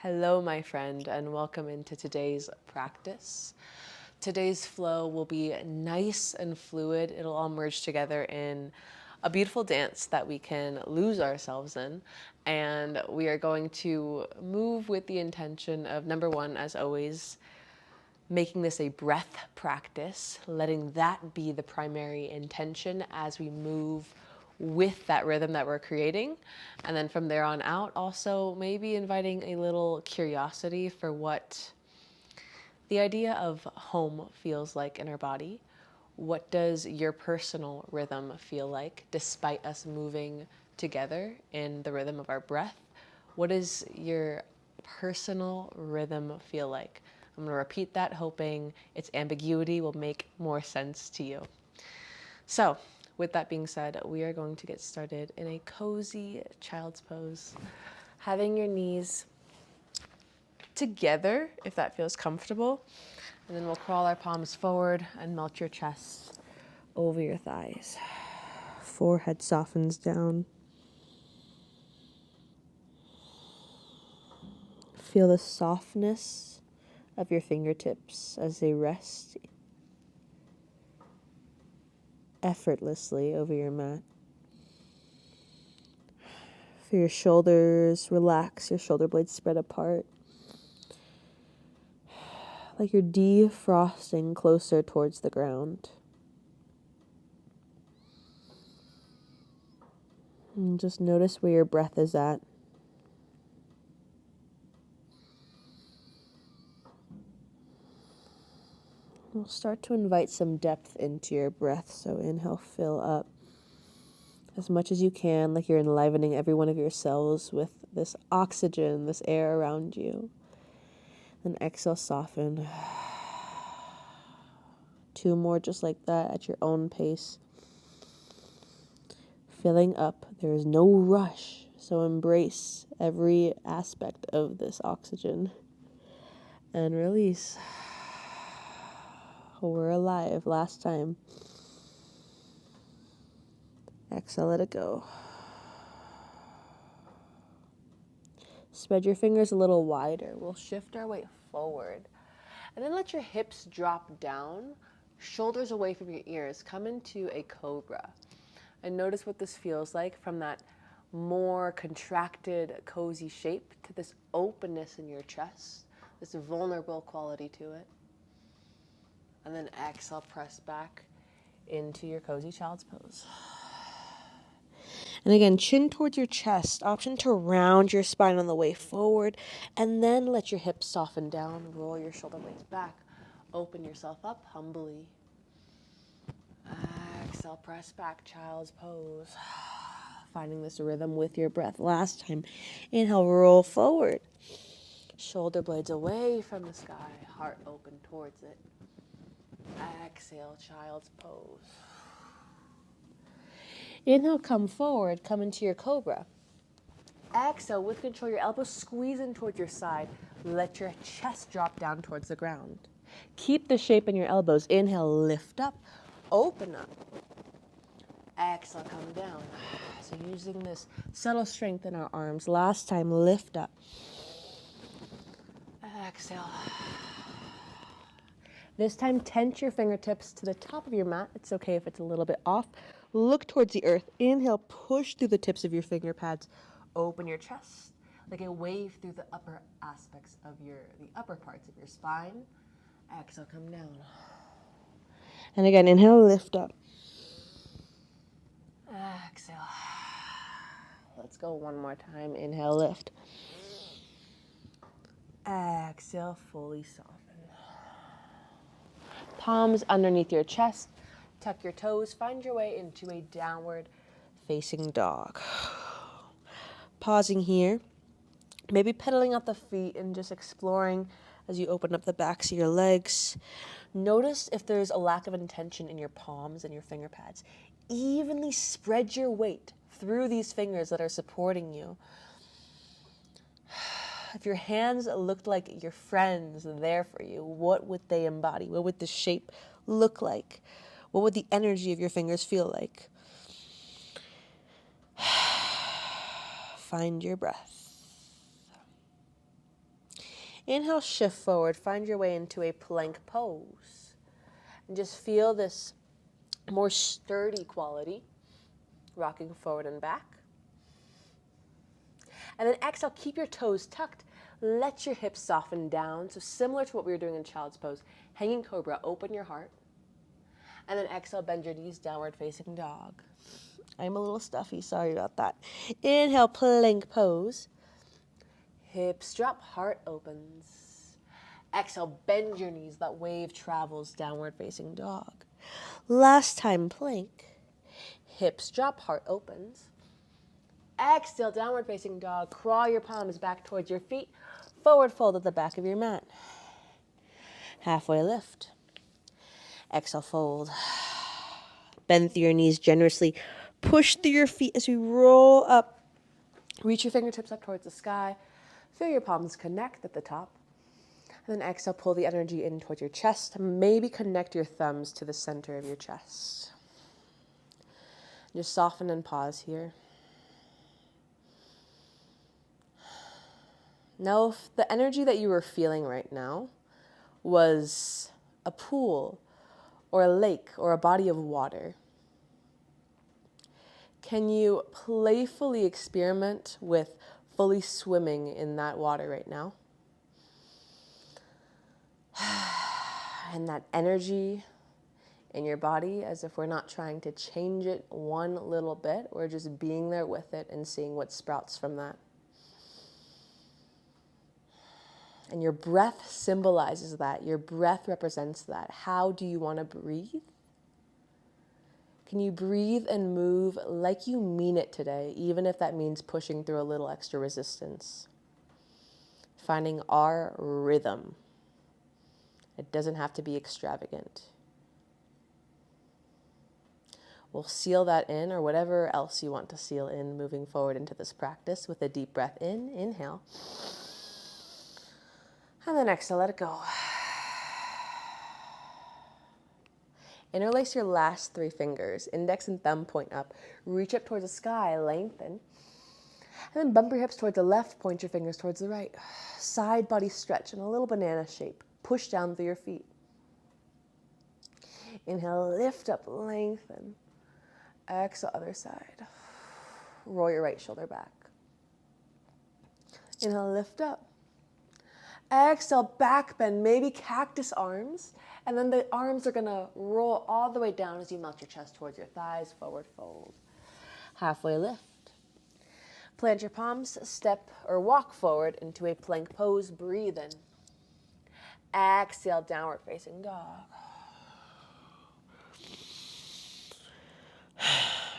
Hello, my friend, and welcome into today's practice. Today's flow will be nice and fluid. It'll all merge together in a beautiful dance that we can lose ourselves in. And we are going to move with the intention of, number one, as always, making this a breath practice, letting that be the primary intention as we move with that rhythm that we're creating. And then from there on out, also maybe inviting a little curiosity for what the idea of home feels like in our body. What does your personal rhythm feel like despite us moving together in the rhythm of our breath? What does your personal rhythm feel like? I'm going to repeat that, hoping its ambiguity will make more sense to you. So, with that being said, we are going to get started in a cozy child's pose, having your knees together if that feels comfortable. And then we'll crawl our palms forward and melt your chest over your thighs. Forehead softens down. Feel the softness of your fingertips as they rest effortlessly over your mat. Feel your shoulders relax, your shoulder blades spread apart, like you're defrosting closer towards the ground. And just notice where your breath is at. We'll start to invite some depth into your breath. So inhale, fill up as much as you can, like you're enlivening every one of your cells with this oxygen, this air around you. Then exhale, soften. 2 more just like that at your own pace. Filling up. There is no rush. So embrace every aspect of this oxygen. And release. We're alive. Last time. Exhale, let it go. Spread your fingers a little wider. We'll shift our weight forward. And then let your hips drop down, shoulders away from your ears. Come into a cobra. And notice what this feels like from that more contracted, cozy shape to this openness in your chest, this vulnerable quality to it. And then exhale, press back into your cozy child's pose. And again, chin towards your chest, option to round your spine on the way forward, and then let your hips soften down, roll your shoulder blades back, open yourself up humbly. Exhale, press back, child's pose. Finding this rhythm with your breath. Last time, inhale, roll forward. Shoulder blades away from the sky, heart open towards it. Exhale, child's pose. Inhale, come forward, come into your cobra. Exhale, with control, your elbows squeeze in towards your side. Let your chest drop down towards the ground. Keep the shape in your elbows. Inhale, lift up, open up. Exhale, come down. So using this subtle strength in our arms. Last time, lift up. Exhale. This time, tense your fingertips to the top of your mat. It's okay if it's a little bit off. Look towards the earth. Inhale, push through the tips of your finger pads. Open your chest like a wave through the upper aspects of the upper parts of your spine. Exhale, come down. And again, inhale, lift up. Exhale. Let's go one more time. Inhale, lift. Exhale, fully soften. Palms underneath your chest. Tuck your toes. Find your way into a downward facing dog. Pausing here. Maybe pedaling out the feet and just exploring as you open up the backs of your legs. Notice if there's a lack of intention in your palms and your finger pads. Evenly spread your weight through these fingers that are supporting you. If your hands looked like your friends there for you, what would they embody? What would the shape look like? What would the energy of your fingers feel like? Find your breath. Inhale, shift forward, find your way into a plank pose. And just feel this more sturdy quality, rocking forward and back. And then exhale, keep your toes tucked. Let your hips soften down. So similar to what we were doing in child's pose, hanging cobra, open your heart. And then exhale, bend your knees, downward facing dog. I'm a little stuffy, sorry about that. Inhale, plank pose. Hips drop, heart opens. Exhale, bend your knees, that wave travels, downward facing dog. Last time, plank. Hips drop, heart opens. Exhale, downward facing dog. Crawl your palms back towards your feet. Forward fold at the back of your mat. Halfway lift. Exhale, fold. Bend through your knees generously. Push through your feet as we roll up. Reach your fingertips up towards the sky. Feel your palms connect at the top. And then exhale, pull the energy in towards your chest. Maybe connect your thumbs to the center of your chest. Just soften and pause here. Now, if the energy that you were feeling right now was a pool or a lake or a body of water, can you playfully experiment with fully swimming in that water right now? And that energy in your body, as if we're not trying to change it one little bit, we're just being there with it and seeing what sprouts from that. And your breath symbolizes that. Your breath represents that. How do you want to breathe? Can you breathe and move like you mean it today, even if that means pushing through a little extra resistance? Finding our rhythm. It doesn't have to be extravagant. We'll seal that in, or whatever else you want to seal in, moving forward into this practice with a deep breath in. Inhale. And then exhale, let it go. Interlace your last three fingers. Index and thumb point up. Reach up towards the sky, lengthen. And then bump your hips towards the left, point your fingers towards the right. Side body stretch in a little banana shape. Push down through your feet. Inhale, lift up, lengthen. Exhale, other side. Roll your right shoulder back. Inhale, lift up. Exhale, back bend, maybe cactus arms. And then the arms are gonna roll all the way down as you melt your chest towards your thighs, forward fold. Halfway lift. Plant your palms, step or walk forward into a plank pose, breathe in. Exhale, downward facing dog.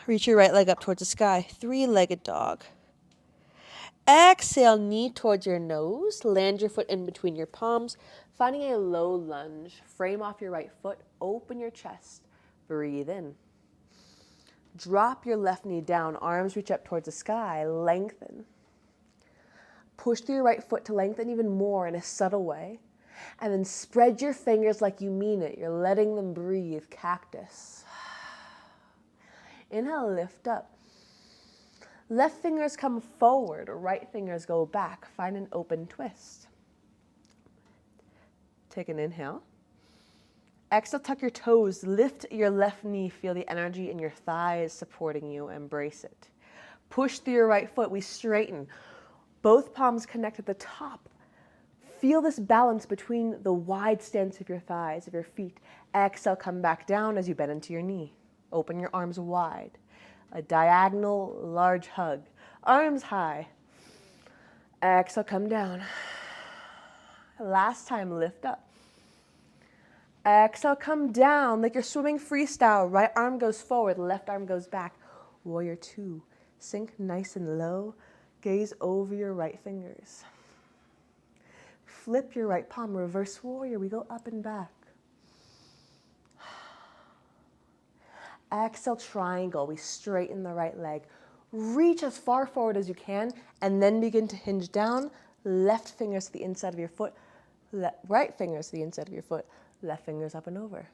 Reach your right leg up towards the sky, three-legged dog. Exhale, knee towards your nose. Land your foot in between your palms, finding a low lunge. Frame off your right foot, open your chest, breathe in. Drop your left knee down, arms reach up towards the sky, lengthen. Push through your right foot to lengthen even more in a subtle way. And then spread your fingers like you mean it. You're letting them breathe, cactus. Inhale, lift up. Left fingers come forward, right fingers go back. Find an open twist. Take an inhale. Exhale, tuck your toes. Lift your left knee. Feel the energy in your thighs supporting you. Embrace it. Push through your right foot. We straighten. Both palms connect at the top. Feel this balance between the wide stance of your thighs, of your feet. Exhale, come back down as you bend into your knee. Open your arms wide. A diagonal large hug. Arms high. Exhale, come down. Last time, lift up. Exhale, come down like you're swimming freestyle. Right arm goes forward, left arm goes back. Warrior two. Sink nice and low. Gaze over your right fingers. Flip your right palm, reverse warrior. We go up and back. Exhale, triangle. We straighten the right leg. Reach as far forward as you can, and then begin to hinge down. Left fingers to the inside of your foot. Right fingers to the inside of your foot. Left fingers up and over.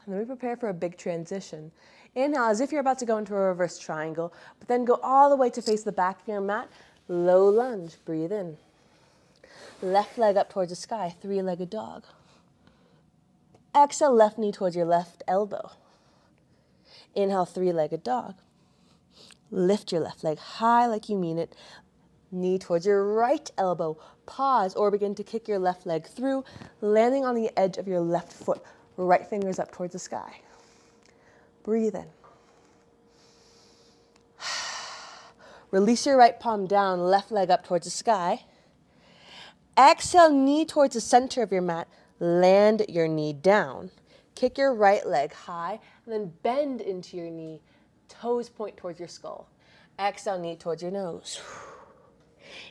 And then we prepare for a big transition. Inhale as if you're about to go into a reverse triangle, but then go all the way to face the back of your mat. Low lunge, breathe in. Left leg up towards the sky, three-legged dog. Exhale, left knee towards your left elbow. Inhale, three-legged dog. Lift your left leg high like you mean it. Knee towards your right elbow. Pause or begin to kick your left leg through, landing on the edge of your left foot. Right fingers up towards the sky. Breathe in. Release your right palm down, left leg up towards the sky. Exhale, knee towards the center of your mat. Land your knee down. Kick your right leg high, and then bend into your knee. Toes point towards your skull. Exhale, knee towards your nose.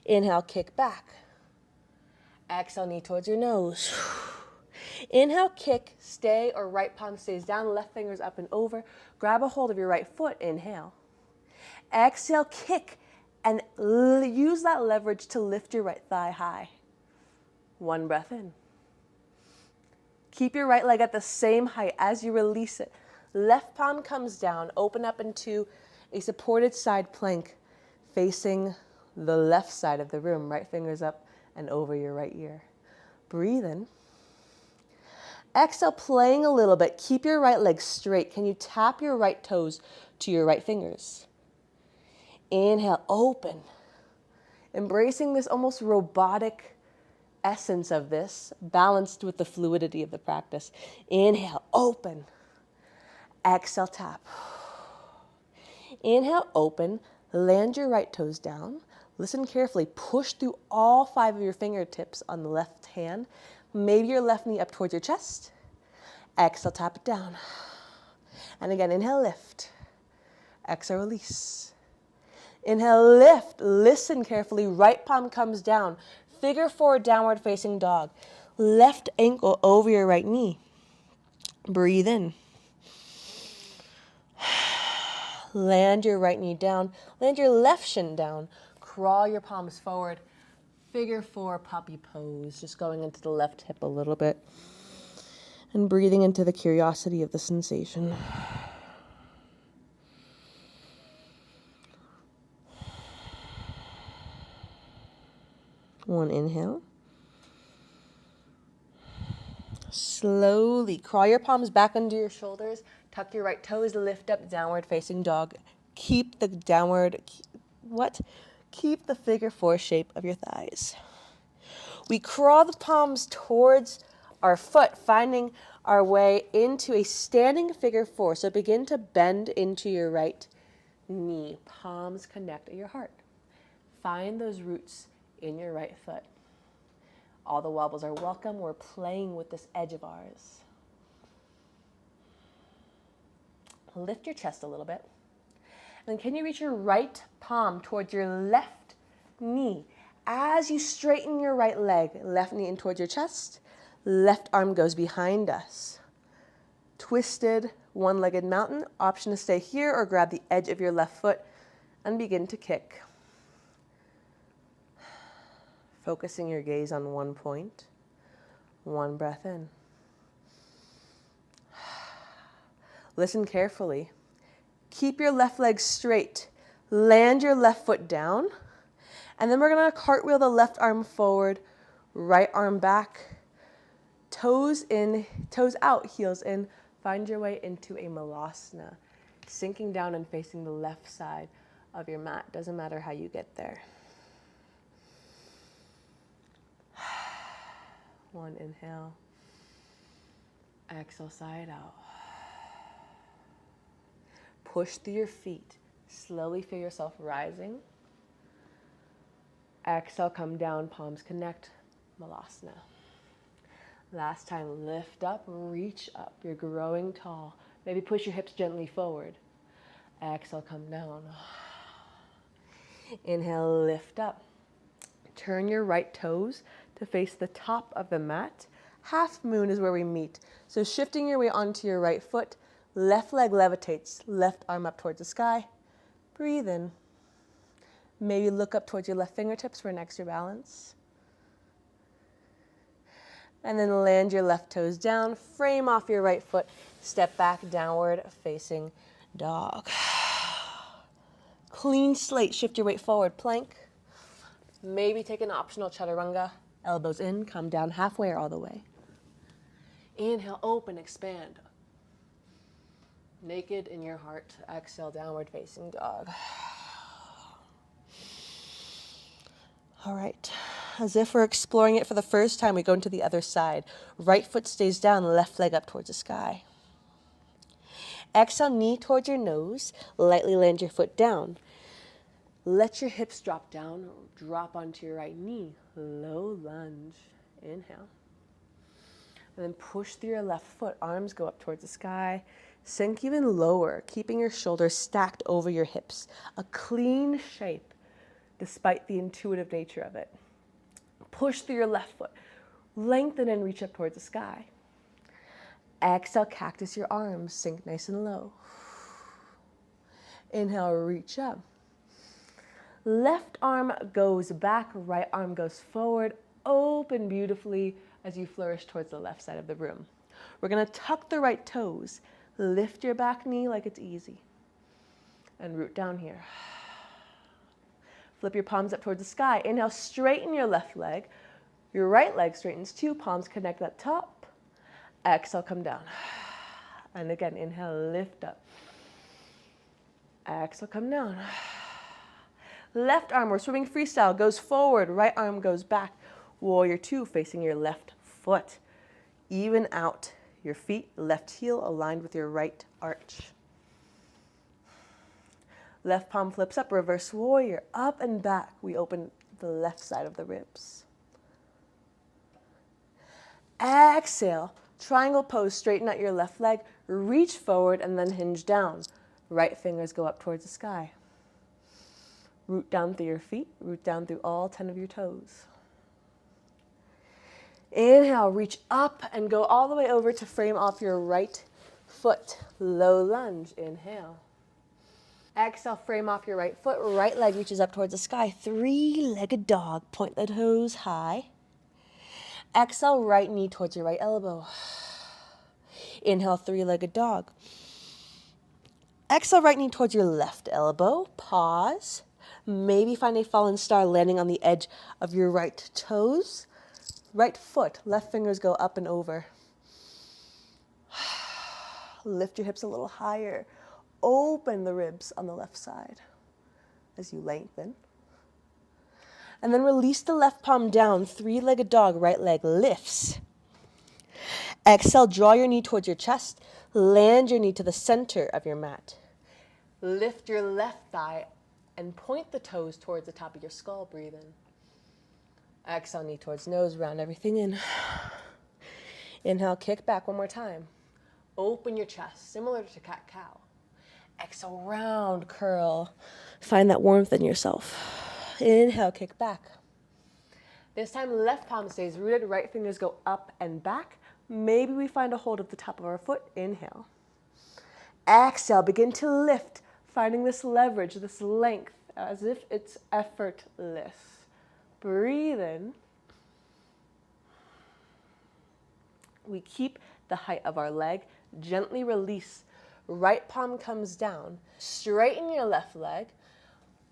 Inhale, kick back. Exhale, knee towards your nose. Inhale, kick, stay, or right palm stays down, left fingers up and over. Grab a hold of your right foot, inhale. Exhale, kick, and use that leverage to lift your right thigh high. One breath in. Keep your right leg at the same height as you release it. Left palm comes down, open up into a supported side plank facing the left side of the room. Right fingers up and over your right ear. Breathe in. Exhale, playing a little bit. Keep your right leg straight. Can you tap your right toes to your right fingers? Inhale, open. Embracing this almost robotic essence of this, balanced with the fluidity of the practice. Inhale, open. Exhale, tap. Inhale, open. Land your right toes down. Listen carefully. Push through all 5 of your fingertips on the left hand. Maybe your left knee up towards your chest. Exhale, tap it down. And again, inhale, lift. Exhale, release. Inhale, lift. Listen carefully. Right palm comes down. Figure 4, downward facing dog. Left ankle over your right knee. Breathe in. Land your right knee down. Land your left shin down. Crawl your palms forward. Figure 4, puppy pose. Just going into the left hip a little bit. And breathing into the curiosity of the sensation. One inhale. Slowly crawl your palms back under your shoulders. Tuck your right toes, lift up, downward facing dog. Keep the Keep the figure 4 shape of your thighs. We crawl the palms towards our foot, finding our way into a standing figure 4. So begin to bend into your right knee. Palms connect at your heart. Find those roots in your right foot. All the wobbles are welcome. We're playing with this edge of ours. Lift your chest a little bit. And then can you reach your right palm towards your left knee? As you straighten your right leg, left knee in towards your chest, left arm goes behind us. Twisted one-legged mountain. Option to stay here or grab the edge of your left foot and begin to kick. Focusing your gaze on one point. One breath in. Listen carefully. Keep your left leg straight. Land your left foot down. And then we're going to cartwheel the left arm forward, right arm back. Toes in, toes out, heels in. Find your way into a malasana. Sinking down and facing the left side of your mat. Doesn't matter how you get there. One inhale. Exhale, side out. Push through your feet. Slowly feel yourself rising. Exhale, come down, palms connect, malasana. Last time, lift up, reach up. You're growing tall. Maybe push your hips gently forward. Exhale, come down. Inhale, lift up. Turn your right toes to face the top of the mat. Half moon is where we meet. So shifting your way onto your right foot, left leg levitates, left arm up towards the sky. Breathe in. Maybe look up towards your left fingertips for an extra balance. And then land your left toes down, frame off your right foot, step back, downward facing dog. Clean slate, shift your weight forward, plank. Maybe take an optional chaturanga. Elbows in, come down halfway or all the way. Inhale, open, expand. Naked in your heart. Exhale, downward facing dog. All right. As if we're exploring it for the first time, we go into the other side. Right foot stays down, left leg up towards the sky. Exhale, knee towards your nose. Lightly land your foot down. Let your hips drop down. Drop onto your right knee. Low lunge. Inhale. And then push through your left foot. Arms go up towards the sky. Sink even lower, keeping your shoulders stacked over your hips. A clean shape, despite the intuitive nature of it. Push through your left foot. Lengthen and reach up towards the sky. Exhale, cactus your arms. Sink nice and low. Inhale, reach up. Left arm goes back, right arm goes forward. Open beautifully as you flourish towards the left side of the room. We're going to tuck the right toes. Lift your back knee like it's easy. And root down here. Flip your palms up towards the sky. Inhale, straighten your left leg. Your right leg straightens too. Palms connect at top. Exhale, come down. And again, inhale, lift up. Exhale, come down. Left arm, we're swimming freestyle, goes forward. Right arm goes back. Warrior two, facing your left foot. Even out your feet, left heel aligned with your right arch. Left palm flips up, reverse warrior, up and back. We open the left side of the ribs. Exhale, triangle pose, straighten out your left leg, reach forward and then hinge down. Right fingers go up towards the sky. Root down through your feet, root down through all 10 of your toes. Inhale, reach up and go all the way over to frame off your right foot. Low lunge, inhale. Exhale, frame off your right foot, right leg reaches up towards the sky. Three-legged dog, point the toes high. Exhale, right knee towards your right elbow. Inhale, three-legged dog. Exhale, right knee towards your left elbow. Pause. Maybe find a fallen star landing on the edge of your right toes. Right foot, left fingers go up and over. Lift your hips a little higher. Open the ribs on the left side as you lengthen. And then release the left palm down, three-legged dog, right leg lifts. Exhale, draw your knee towards your chest. Land your knee to the center of your mat. Lift your left thigh and point the toes towards the top of your skull. Breathe in. Exhale, knee towards nose, round everything in. Inhale, kick back one more time. Open your chest, similar to cat-cow. Exhale, round curl. Find that warmth in yourself. Inhale, kick back. This time, left palm stays rooted, right fingers go up and back. Maybe we find a hold of the top of our foot. Inhale. Exhale, begin to lift, finding this leverage, this length, as if it's effortless. Breathe in. We keep the height of our leg. Gently release. Right palm comes down. Straighten your left leg.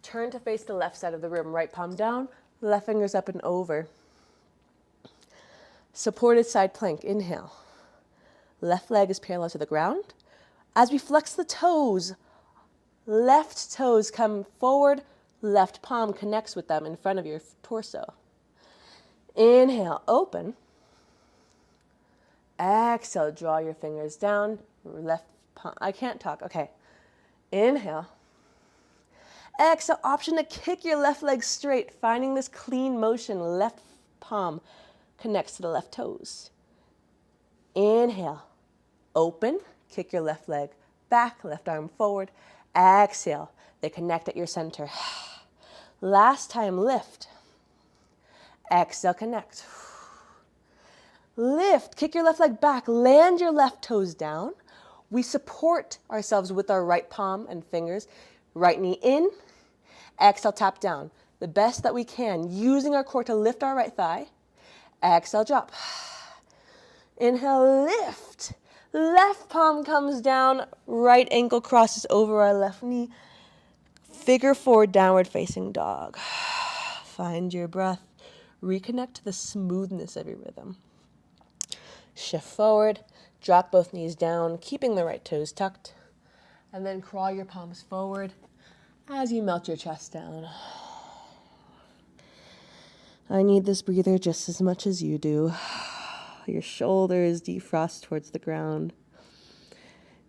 Turn to face the left side of the room. Right palm down. Left fingers up and over. Supported side plank. Inhale. Left leg is parallel to the ground. As we flex the toes, left toes come forward. Left palm connects with them in front of your torso. Inhale, open. Exhale, draw your fingers down. Left palm, I can't talk, okay. Inhale. Exhale, option to kick your left leg straight, finding this clean motion. Left palm connects to the left toes. Inhale, open, kick your left leg back, left arm forward. Exhale, they connect at your center. Last time, lift. Exhale, connect. Lift, kick your left leg back, land your left toes down. We support ourselves with our right palm and fingers. Right knee in, exhale, tap down. The best that we can, using our core to lift our right thigh. Exhale, drop. Inhale, lift. Left palm comes down, right ankle crosses over our left knee. Figure four, downward facing dog. Find your breath. Reconnect to the smoothness of your rhythm. Shift forward, drop both knees down, keeping the right toes tucked, and then crawl your palms forward as you melt your chest down. I need this breather just as much as you do. Your shoulders defrost towards the ground.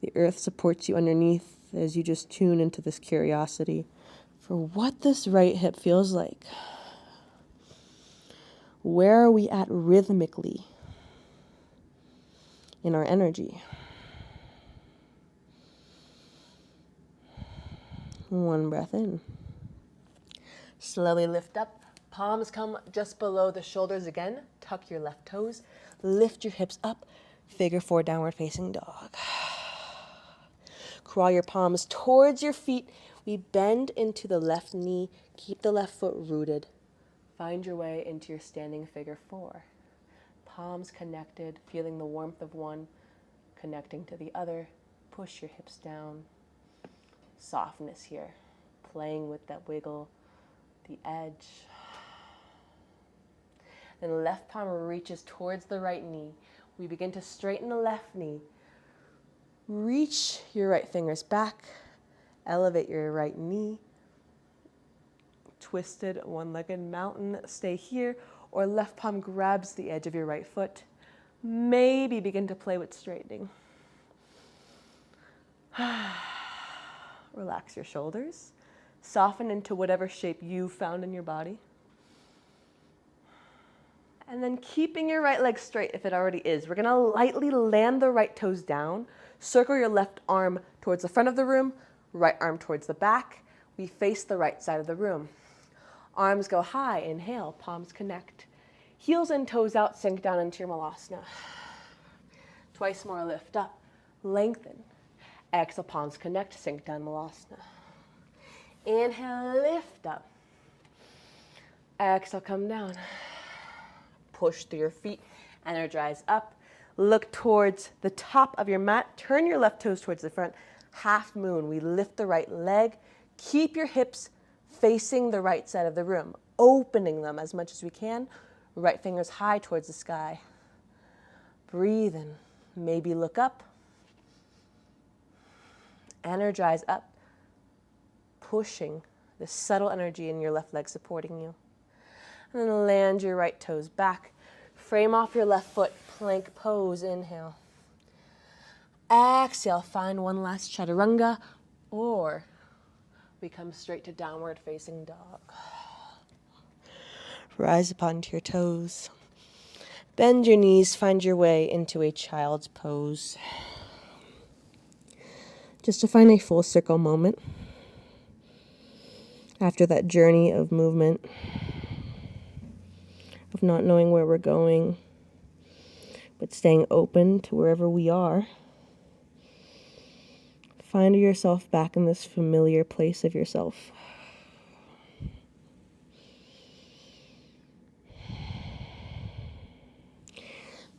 The earth supports you underneath as you just tune into this curiosity for what this right hip feels like. Where are we at rhythmically in our energy? One breath in. Slowly lift up. Palms come just below the shoulders again. Tuck your left toes. Lift your hips up. Figure 4 downward facing dog. Crawl your palms towards your feet. We bend into the left knee. Keep the left foot rooted. Find your way into your standing figure 4. Palms connected, feeling the warmth of one, connecting to the other. Push your hips down. Softness here, playing with that wiggle, the edge. Then the left palm reaches towards the right knee. We begin to straighten the left knee. Reach your right fingers back. Elevate your right knee. Twisted one-legged mountain. Stay here. Or left palm grabs the edge of your right foot. Maybe begin to play with straightening. Relax your shoulders. Soften into whatever shape you found in your body. And then keeping your right leg straight if it already is. We're going to lightly land the right toes down. Circle your left arm towards the front of the room, right arm towards the back. We face the right side of the room. Arms go high, inhale, palms connect. Heels and toes out, sink down into your malasana. Twice more, lift up, lengthen. Exhale, palms connect, sink down, malasana. Inhale, lift up. Exhale, come down. Push through your feet, energize up. Look towards the top of your mat. Turn your left toes towards the front. Half moon. We lift the right leg. Keep your hips facing the right side of the room, opening them as much as we can. Right fingers high towards the sky. Breathe in. Maybe look up. Energize up. Pushing the subtle energy in your left leg supporting you. And then land your right toes back. Frame off your left foot, plank pose, inhale. Exhale, find one last chaturanga, or we come straight to downward facing dog. Rise up onto your toes. Bend your knees, find your way into a child's pose. Just to find a full circle moment after that journey of movement, of not knowing where we're going, but staying open to wherever we are. Find yourself back in this familiar place of yourself.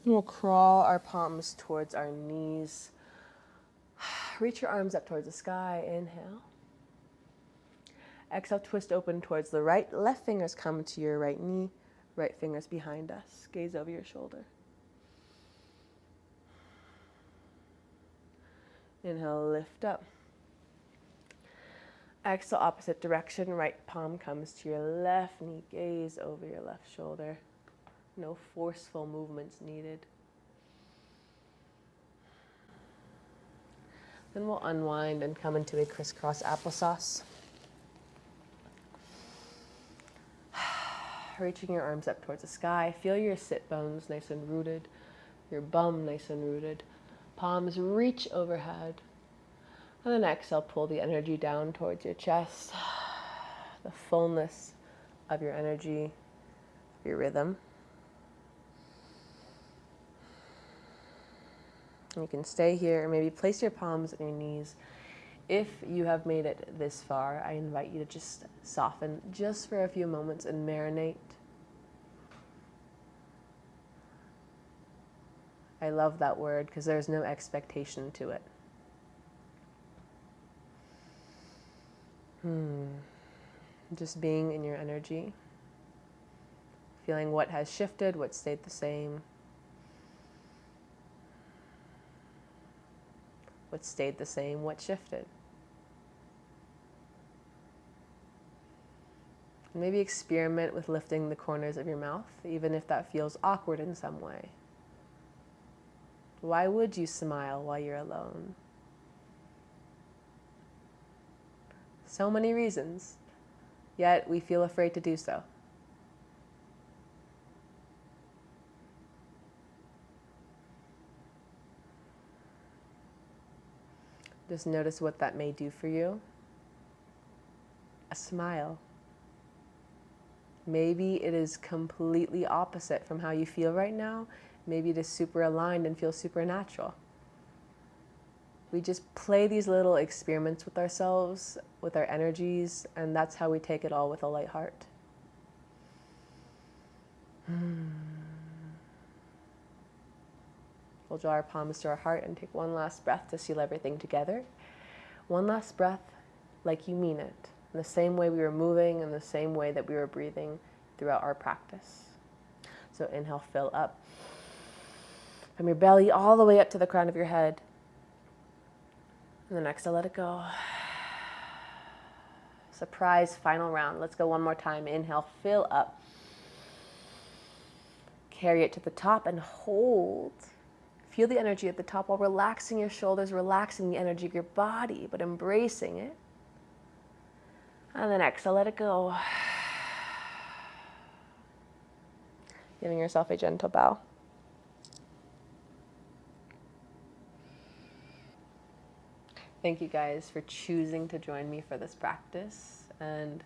And we'll crawl our palms towards our knees. Reach your arms up towards the sky. Inhale. Exhale, twist open towards the right. Left fingers come to your right knee. Right fingers behind us. Gaze over your shoulder. Inhale, lift up. Exhale, opposite direction. Right palm comes to your left knee. Gaze over your left shoulder. No forceful movements needed. Then we'll unwind and come into a crisscross applesauce. Reaching your arms up towards the sky. Feel your sit bones nice and rooted. Your bum nice and rooted. Palms reach overhead. And then exhale, pull the energy down towards your chest. The fullness of your energy, your rhythm. You can stay here, or maybe place your palms on your knees. If you have made it this far, I invite you to just soften just for a few moments and marinate. I love that word because there's no expectation to it. Just being in your energy, feeling what has shifted, what stayed the same. What stayed the same, what shifted. Maybe experiment with lifting the corners of your mouth, even if that feels awkward in some way. Why would you smile while you're alone? So many reasons, yet we feel afraid to do so. Just notice what that may do for you. A smile. Maybe it is completely opposite from how you feel right now. Maybe it is super aligned and feels supernatural. We just play these little experiments with ourselves, with our energies, and that's how we take it all with a light heart. We'll draw our palms to our heart and take one last breath to seal everything together. One last breath like you mean it, in the same way we were moving, in the same way that we were breathing throughout our practice. So inhale, fill up from your belly all the way up to the crown of your head. And then exhale, let it go. Surprise, final round. Let's go one more time. Inhale, fill up. Carry it to the top and hold. Feel the energy at the top while relaxing your shoulders, relaxing the energy of your body, but embracing it. And then exhale, let it go. Giving yourself a gentle bow. Thank you guys for choosing to join me for this practice and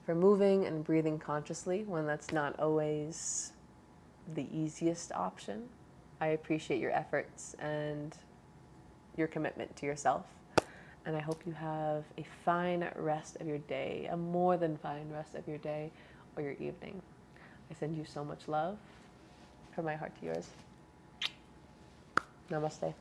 for moving and breathing consciously when that's not always the easiest option. I appreciate your efforts and your commitment to yourself. And I hope you have a fine rest of your day, a more than fine rest of your day or your evening. I send you so much love from my heart to yours. Namaste.